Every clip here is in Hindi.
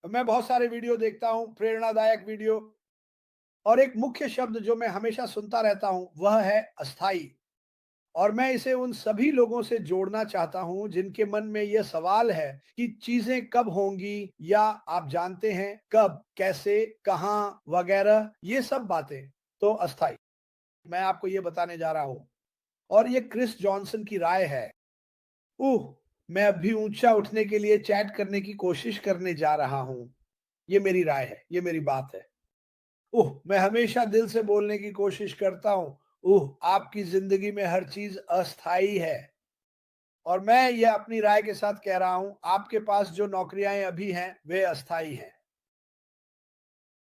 मैं बहुत सारे वीडियो देखता हूँ, प्रेरणादायक वीडियो, और एक मुख्य शब्द जो मैं हमेशा सुनता रहता हूँ वह है अस्थाई। और मैं इसे उन सभी लोगों से जोड़ना चाहता हूं जिनके मन में यह सवाल है कि चीजें कब होंगी, या आप जानते हैं कब, कैसे, कहां वगैरह, ये सब बातें तो अस्थाई। मैं आपको ये बताने जा रहा हूं, और ये क्रिस जॉनसन की राय है। उह, मैं अभी ऊंचा उठने के लिए चैट करने की कोशिश करने जा रहा हूं। ये मेरी राय है, ये मेरी बात है। मैं हमेशा दिल से बोलने की कोशिश करता हूँ। आपकी जिंदगी में हर चीज अस्थाई है। और मैं ये अपनी राय के साथ कह रहा हूं, आपके पास जो नौकरियां अभी हैं वे अस्थाई हैं।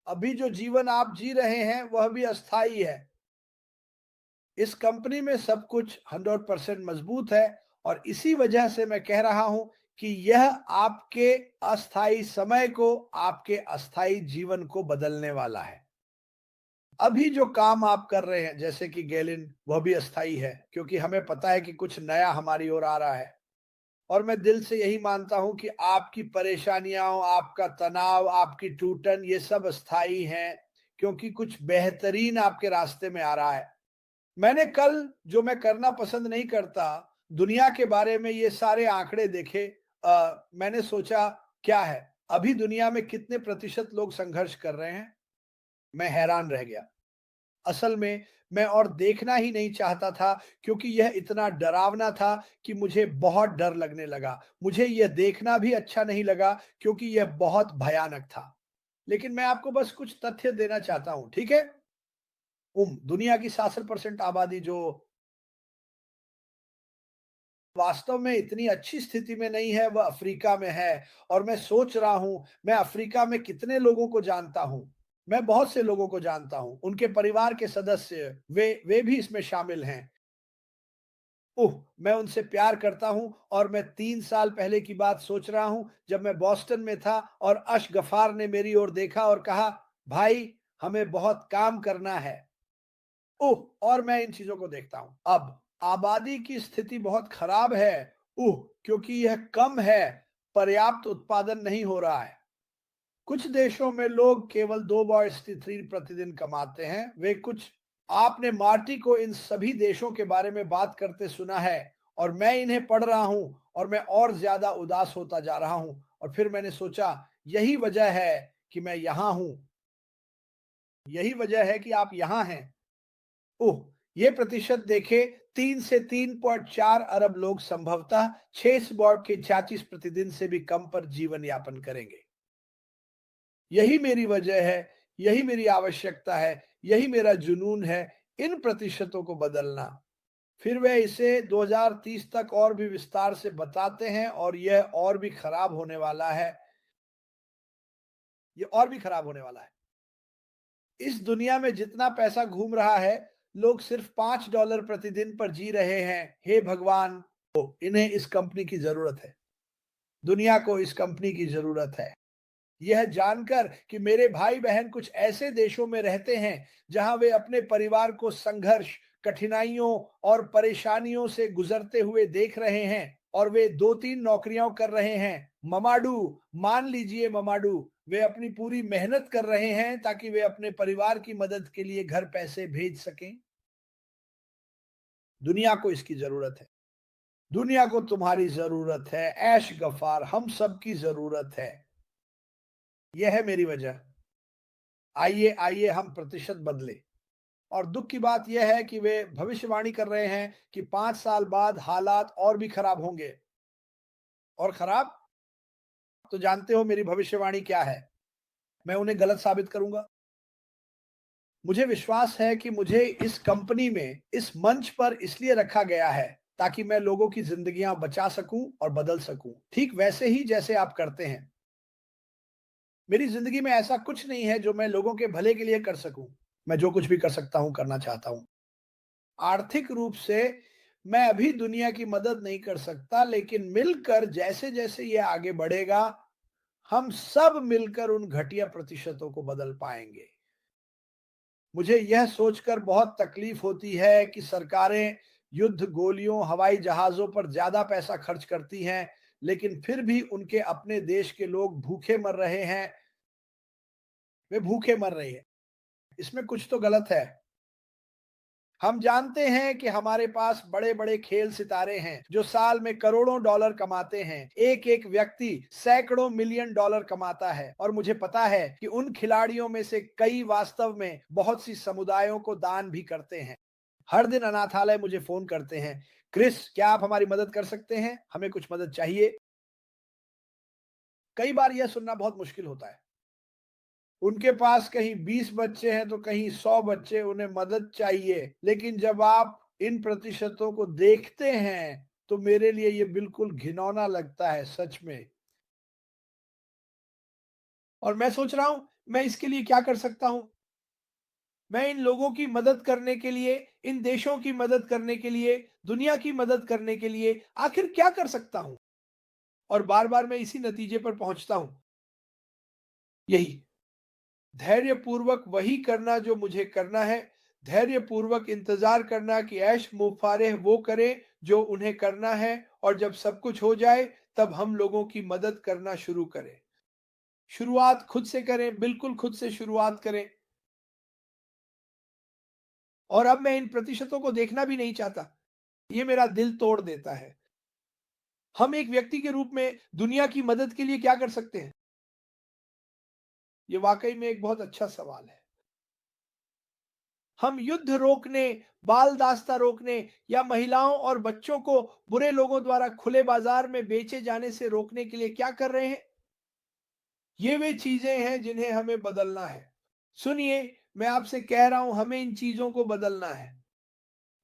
अभी जो जीवन आप जी रहे हैं वह भी अस्थाई है। इस कंपनी में सब कुछ 100% मजबूत है, और इसी वजह से मैं कह रहा हूं कि यह आपके अस्थाई समय को, आपके अस्थाई जीवन को बदलने वाला है। अभी जो काम आप कर रहे हैं जैसे कि गैलिन, वह भी अस्थाई है, क्योंकि हमें पता है कि कुछ नया हमारी ओर आ रहा है। और मैं दिल से यही मानता हूं कि आपकी परेशानियां, आपका तनाव, आपकी टूटन, ये सब अस्थाई हैं, क्योंकि कुछ बेहतरीन आपके रास्ते में आ रहा है। मैंने कल, जो मैं करना पसंद नहीं करता, दुनिया के बारे में ये सारे आंकड़े देखे। मैंने सोचा क्या है, अभी दुनिया में कितने प्रतिशत लोग संघर्ष कर रहे हैं। मैं हैरान रह गया। असल में मैं और देखना ही नहीं चाहता था, क्योंकि यह इतना डरावना था कि मुझे बहुत डर लगने लगा। मुझे यह देखना भी अच्छा नहीं लगा, क्योंकि यह बहुत भयानक था। लेकिन मैं आपको बस कुछ तथ्य देना चाहता हूं, ठीक है? दुनिया की 66% आबादी जो वास्तव में इतनी अच्छी स्थिति में नहीं है, वह अफ्रीका में है। और मैं सोच रहा हूं, मैं अफ्रीका में कितने लोगों को जानता हूं। मैं बहुत से लोगों को जानता हूं, उनके परिवार के सदस्य, वे भी इसमें शामिल हैं। मैं उनसे प्यार करता हूं। और मैं 3 साल पहले की बात सोच रहा हूं, जब मैं बॉस्टन में था और अश गफार ने मेरी ओर देखा और कहा, भाई, हमें बहुत काम करना है। और मैं इन चीजों को देखता हूं। अब आबादी की स्थिति बहुत खराब है। क्योंकि यह कम है, पर्याप्त उत्पादन नहीं हो रहा है। कुछ देशों में लोग केवल 2 स्थिति प्रतिदिन कमाते हैं। वे कुछ आपने मार्टी को इन सभी देशों के बारे में बात करते सुना है, और मैं इन्हें पढ़ रहा हूं, और मैं और ज्यादा उदास होता जा रहा हूं। और फिर मैंने सोचा, यही वजह है कि मैं यहां हूं। यही वजह है कि आप यहां हैं। ये प्रतिशत देखे, 3 से 3.4 अरब लोग संभवतः 6 प्रतिदिन से भी कम पर जीवन यापन करेंगे। यही मेरी वजह है, यही मेरी आवश्यकता है, यही मेरा जुनून है, इन प्रतिशतों को बदलना। फिर वे इसे 2030 तक और भी विस्तार से बताते हैं, और यह और भी खराब होने वाला है। ये और भी खराब होने वाला है। इस दुनिया में जितना पैसा घूम रहा है, लोग सिर्फ $5 प्रतिदिन पर जी रहे हैं। हे भगवान! इन्हें इस कंपनी की जरूरत है। दुनिया को इस कंपनी की जरूरत है। यह जानकर कि मेरे भाई बहन कुछ ऐसे देशों में रहते हैं जहां वे अपने परिवार को संघर्ष, कठिनाइयों और परेशानियों से गुजरते हुए देख रहे हैं, और वे 2-3 नौकरियां कर रहे हैं। ममाडू, मान लीजिए ममाडू, वे अपनी पूरी मेहनत कर रहे हैं ताकि वे अपने परिवार की मदद के लिए घर पैसे भेज सकें। दुनिया को इसकी जरूरत है। दुनिया को तुम्हारी जरूरत है, ऐश गफार, हम सबकी जरूरत है। यह है मेरी वजह। आइए आइए हम प्रतिशत बदले। और दुख की बात यह है कि वे भविष्यवाणी कर रहे हैं कि 5 साल बाद हालात और भी खराब होंगे। और खराब, तो जानते हो मेरी भविष्यवाणी क्या है? मैं उन्हें गलत साबित करूंगा। मुझे विश्वास है कि मुझे इस कंपनी में, इस मंच पर इसलिए रखा गया है ताकि मैं लोगों की जिंदगियां बचा सकूं और बदल सकूं, ठीक वैसे ही जैसे आप करते हैं। मेरी जिंदगी में ऐसा कुछ नहीं है जो मैं लोगों के भले के लिए कर सकूं। मैं जो कुछ भी कर सकता हूं, करना चाहता हूं। आर्थिक रूप से मैं अभी दुनिया की मदद नहीं कर सकता, लेकिन मिलकर जैसे जैसे ये आगे बढ़ेगा, हम सब मिलकर उन घटिया प्रतिशतों को बदल पाएंगे। मुझे यह सोचकर बहुत तकलीफ होती है कि सरकारें युद्ध, गोलियों, हवाई जहाजों पर ज्यादा पैसा खर्च करती हैं, लेकिन फिर भी उनके अपने देश के लोग भूखे मर रहे हैं। वे भूखे मर रहे हैं। इसमें कुछ तो गलत है। हम जानते हैं कि हमारे पास बड़े-बड़े खेल सितारे हैं जो साल में करोड़ों डॉलर कमाते हैं। एक-एक व्यक्ति सैकड़ों मिलियन डॉलर कमाता है और मुझे पता है कि उन खिलाड़ियों में से कई वास्तव में बहुत सी समुदायों को दान भी करते हैं। हर दिन अनाथालय मुझे फ़ोन करते हैं, "क्रिस, क्या आप हमारी मदद कर सकते हैं? हमें कुछ मदद चाहिए।" कई बार यह सुनना बहुत मुश्किल होता है। उनके पास कहीं 20 बच्चे हैं तो कहीं 100 बच्चे, उन्हें मदद चाहिए। लेकिन जब आप इन प्रतिशतों को देखते हैं, तो मेरे लिए ये बिल्कुल घिनौना लगता है, सच में। और मैं सोच रहा हूँ, मैं इसके लिए क्या कर सकता हूँ? मैं इन लोगों की मदद करने के लिए, इन देशों की मदद करने के लिए, दुनिया की मदद करने के लिए आखिर क्या कर सकता हूँ? और बार-बार मैं इसी नतीजे पर पहुँचता हूँ, यही धैर्यपूर्वक वही करना जो मुझे करना है, धैर्यपूर्वक इंतज़ार करना कि ऐश मुफ़ारेह वो करें जो उन्हें करना है और जब सब कुछ हो जाए तब हम लोगों की मदद करना शुरू करें। शुरुआत खुद से करें, बिल्कुल खुद से शुरुआत करें। और अब मैं इन प्रतिशतों को देखना भी नहीं चाहता। ये मेरा दिल तोड़ देता है। हम एक व्यक्ति के रूप में दुनिया की मदद के लिए क्या कर सकते हैं? ये वाक़ई में एक बहुत अच्छा सवाल है। हम युद्ध रोकने, बाल दास्ता रोकने या महिलाओं और बच्चों को बुरे लोगों द्वारा खुले बाजार में बेचे जाने से रोकने के लिए क्या कर रहे हैं? ये वे चीजें हैं जिन्हें हमें बदलना है। सुनिए, मैं आपसे कह रहा हूं, हमें इन चीजों को बदलना है।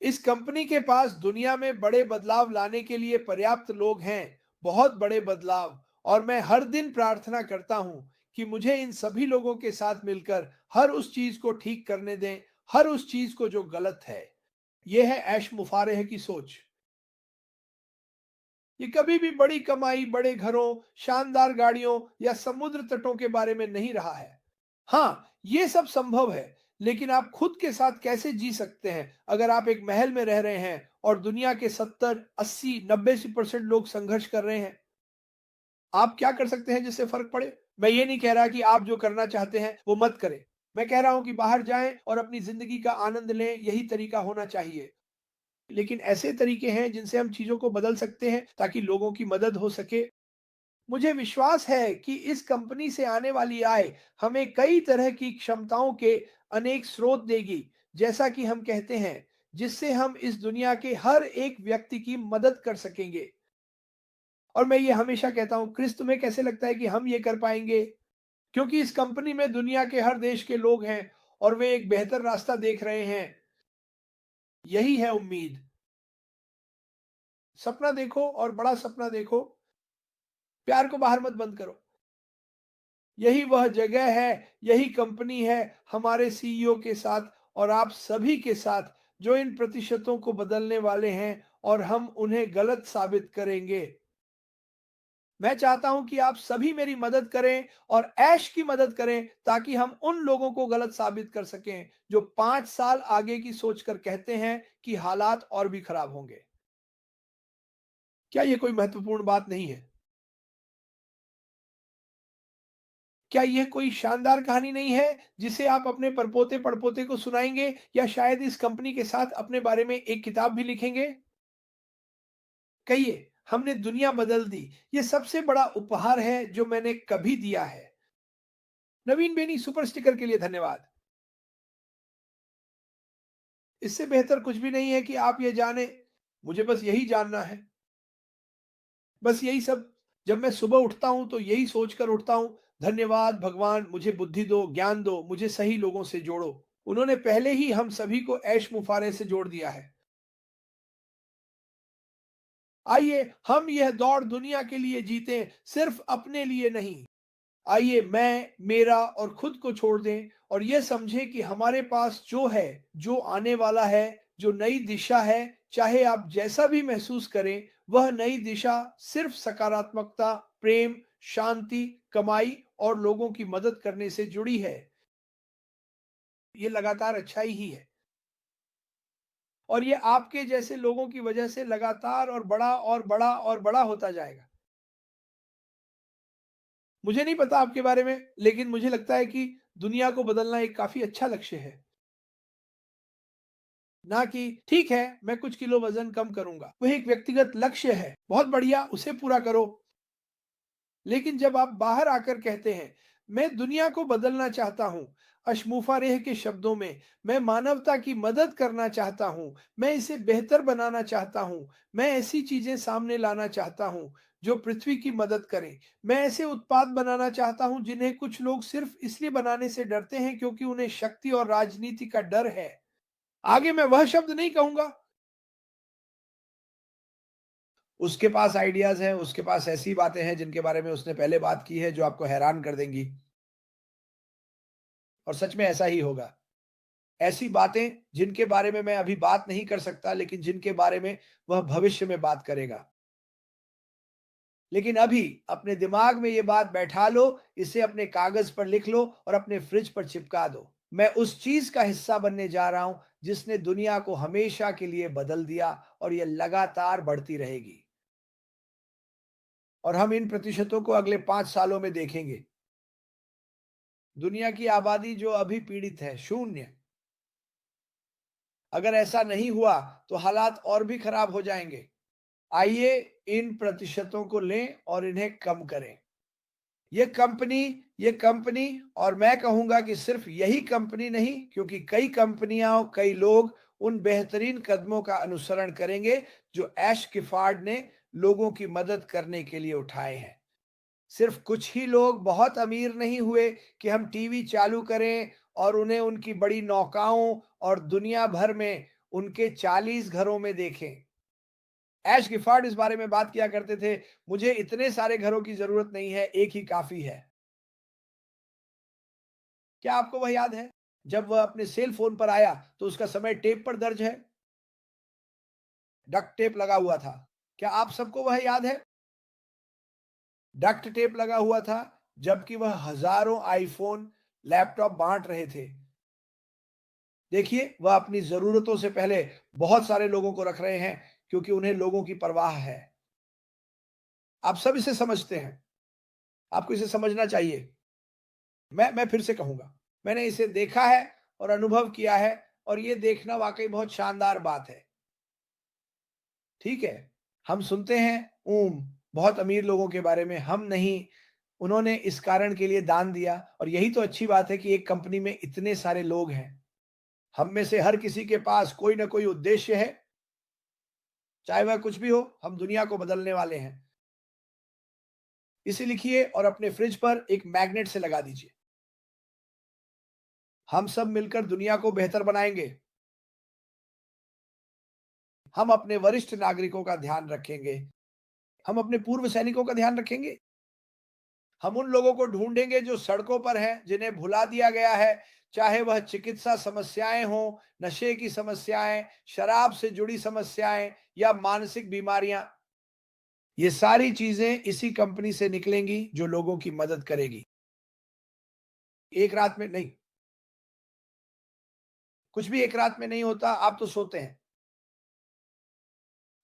इस कंपनी के पास दुनिया में बड़े बदलाव लाने के लिए पर्याप्त लोग हैं, बहुत बड़े बदलाव। और मैं हर दिन प्रार्थना करता हूं कि मुझे इन सभी लोगों के साथ मिलकर हर उस चीज को ठीक करने दें, हर उस चीज को जो गलत है। यह है ऐश मुफारेह की सोच। ये कभी भी बड़ी कमाई, बड़े घरों, शानदार गाड़ियों या समुद्र तटों के बारे में नहीं रहा है। हाँ, ये सब संभव है, लेकिन आप खुद के साथ कैसे जी सकते हैं अगर आप एक महल में रह रहे हैं और दुनिया के 70, 80, 90% लोग संघर्ष कर रहे हैं? आप क्या कर सकते हैं जिससे फर्क पड़े? मैं ये नहीं कह रहा कि आप जो करना चाहते हैं वो मत करें। मैं कह रहा हूं कि बाहर जाएं और अपनी जिंदगी का आनंद लें, यही तरीका होना चाहिए। लेकिन ऐसे तरीके हैं जिनसे हम चीजों को बदल सकते हैं ताकि लोगों की मदद हो सके। मुझे विश्वास है कि इस कंपनी से आने वाली आय हमें कई तरह की क्षमताओं के अनेक स्रोत देगी, जैसा कि हम कहते हैं, जिससे हम इस दुनिया के हर एक व्यक्ति की मदद कर सकेंगे। और मैं ये हमेशा कहता हूँ, क्रिस, तुम्हें कैसे लगता है कि हम ये कर पाएंगे? क्योंकि इस कंपनी में दुनिया के हर देश के लोग हैं और वे एक बेहतर रास्ता देख रहे हैं। यही है उम्मीद। सपना देखो और बड़ा सपना देखो। प्यार को बाहर मत बंद करो। यही वह जगह है, यही कंपनी है हमारे सीईओ के साथ और आप सभी के साथ, जो इन प्रतिशतों को बदलने वाले हैं और हम उन्हें गलत साबित करेंगे। मैं चाहता हूं कि आप सभी मेरी मदद करें और ऐश की मदद करें ताकि हम उन लोगों को गलत साबित कर सकें जो 5 साल आगे की सोचकर कहते हैं कि हालात और भी खराब होंगे। क्या ये कोई महत्वपूर्ण बात नहीं है? क्या यह कोई शानदार कहानी नहीं है जिसे आप अपने परपोते पड़पोते को सुनाएंगे या शायद इस कंपनी के साथ अपने बारे में एक किताब भी लिखेंगे? कहिए, हमने दुनिया बदल दी। ये सबसे बड़ा उपहार है जो मैंने कभी दिया है। नवीन बेनी सुपर स्टिकर के लिए धन्यवाद। इससे बेहतर कुछ भी नहीं है कि आप ये जाने, मुझे बस यही जानना है। बस यही सब। जब मैं सुबह उठता हूं तो यही सोचकर उठता हूं, धन्यवाद भगवान, मुझे बुद्धि दो, ज्ञान दो, मुझे सही लोगों से जोड़ो। उन्होंने पहले ही हम सभी को ऐश मुफारे से जोड़ दिया है। आइए हम यह दौड़ दुनिया के लिए जीतें, सिर्फ अपने लिए नहीं। आइए मैं, मेरा और खुद को छोड़ दें और यह समझें कि हमारे पास जो है, जो आने वाला है, जो नई दिशा है, चाहे आप जैसा भी महसूस करें, वह नई दिशा सिर्फ सकारात्मकता, प्रेम, शांति, कमाई और लोगों की मदद करने से जुड़ी है। ये लगातार अच्छाई ही है और ये आपके जैसे लोगों की वजह से लगातार और बड़ा और बड़ा और बड़ा होता जाएगा। मुझे नहीं पता आपके बारे में, लेकिन मुझे लगता है कि दुनिया को बदलना एक काफ़ी अच्छा लक्ष्य है। ना कि ठीक है, मैं कुछ किलो वज़न कम करूँगा। वह एक व्यक्तिगत लक्ष्य है, बहुत बढ़िया, उसे पूरा करो। लेकिन जब आप बाहर आकर कहते हैं, मैं दुनिया को बदलना चाहता हूँ, अशमुफा रेह के शब्दों में, मैं मानवता की मदद करना चाहता हूँ, मैं इसे बेहतर बनाना चाहता हूँ, मैं ऐसी चीजें सामने लाना चाहता हूँ जो पृथ्वी की मदद करें, मैं ऐसे उत्पाद बनाना चाहता हूँ जिन्हें कुछ लोग सिर्फ इसलिए बनाने से डरते हैं क्योंकि उन्हें शक्ति और राजनीति का डर है। आगे मैं वह शब्द नहीं कहूंगा। उसके पास आइडियाज हैं, उसके पास ऐसी बातें हैं जिनके बारे में उसने पहले बात की है जो आपको हैरान कर देंगी। और सच में ऐसा ही होगा। ऐसी बातें जिनके बारे में मैं अभी बात नहीं कर सकता, लेकिन जिनके बारे में वह भविष्य में बात करेगा। लेकिन अभी अपने दिमाग में ये बात बैठा लो, इसे अपने कागज पर लिख लो और अपने फ्रिज पर चिपका दो। मैं उस चीज का हिस्सा बनने जा रहा हूं जिसने दुनिया को हमेशा के लिए बदल दिया, और यह लगातार बढ़ती रहेगी। और हम इन प्रतिशतों को अगले 5 सालों में देखेंगे। दुनिया की आबादी जो अभी पीड़ित है, शून्य। अगर ऐसा नहीं हुआ तो हालात और भी खराब हो जाएंगे। आइए इन प्रतिशतों को लें और इन्हें कम करें। ये कंपनी ये कंपनी और मैं कहूंगा कि सिर्फ यही कंपनी नहीं, क्योंकि कई कंपनियां और कई लोग उन बेहतरीन कदमों का अनुसरण करेंगे जो ऐश गिफार्ड ने लोगों की मदद करने के लिए उठाए हैं। सिर्फ कुछ ही लोग बहुत अमीर नहीं हुए कि हम टीवी चालू करें और उन्हें उनकी बड़ी नौकाओं और दुनिया भर में उनके 40 घरों में देखें। ऐश गिफार्ड इस बारे में बात किया करते थे, मुझे इतने सारे घरों की जरूरत नहीं है, एक ही काफी है। क्या आपको वह याद है जब वह अपने सेल फोन पर आया तो उसका समय टेप पर दर्ज है, डक्ट टेप लगा हुआ था। क्या आप सबको वह याद है? डक्ट टेप लगा हुआ था, जबकि वह हजारों आईफोन लैपटॉप बांट रहे थे। देखिए, वह अपनी जरूरतों से पहले बहुत सारे लोगों को रख रहे हैं, क्योंकि उन्हें लोगों की परवाह है। आप सब इसे समझते हैं, आपको इसे समझना चाहिए। मैं फिर से कहूंगा, मैंने इसे देखा है और अनुभव किया है, और ये देखना वाकई बहुत शानदार बात है। ठीक है, हम सुनते हैं बहुत अमीर लोगों के बारे में, हम नहीं, उन्होंने इस कारण के लिए दान दिया, और यही तो अच्छी बात है कि एक कंपनी में इतने सारे लोग हैं। हम में से हर किसी के पास कोई ना कोई उद्देश्य है, चाहे वह कुछ भी हो, हम दुनिया को बदलने वाले हैं। इसे लिखिए और अपने फ्रिज पर एक मैग्नेट से लगा दीजिए। हम सब मिलकर दुनिया को बेहतर बनाएंगे। हम अपने वरिष्ठ नागरिकों का ध्यान रखेंगे, हम अपने पूर्व सैनिकों का ध्यान रखेंगे। हम उन लोगों को ढूंढेंगे जो सड़कों पर हैं, जिन्हें भुला दिया गया है, चाहे वह चिकित्सा समस्याएं हों, नशे की समस्याएं, शराब से जुड़ी समस्याएं या मानसिक बीमारियां। ये सारी चीजें इसी कंपनी से निकलेंगी जो लोगों की मदद करेगी। एक रात में नहीं, कुछ भी एक रात में नहीं होता। आप तो सोते हैं,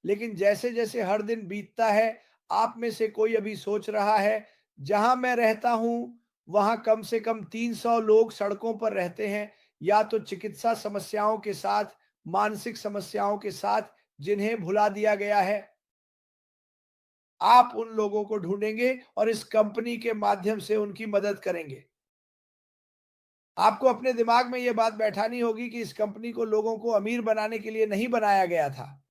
लेकिन जैसे जैसे हर दिन बीतता है, आप में से कोई अभी सोच रहा है, जहां मैं रहता हूं वहां कम से कम 300 लोग सड़कों पर रहते हैं, या तो चिकित्सा समस्याओं के साथ, मानसिक समस्याओं के साथ, जिन्हें भुला दिया गया है। आप उन लोगों को ढूंढेंगे और इस कंपनी के माध्यम से उनकी मदद करेंगे। आपको अपने दिमाग में यह बात बैठानी होगी कि इस कंपनी को लोगों को अमीर बनाने के लिए नहीं बनाया गया था,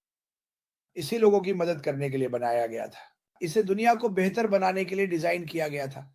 इसी लोगों की मदद करने के लिए बनाया गया था। इसे दुनिया को बेहतर बनाने के लिए डिजाइन किया गया था।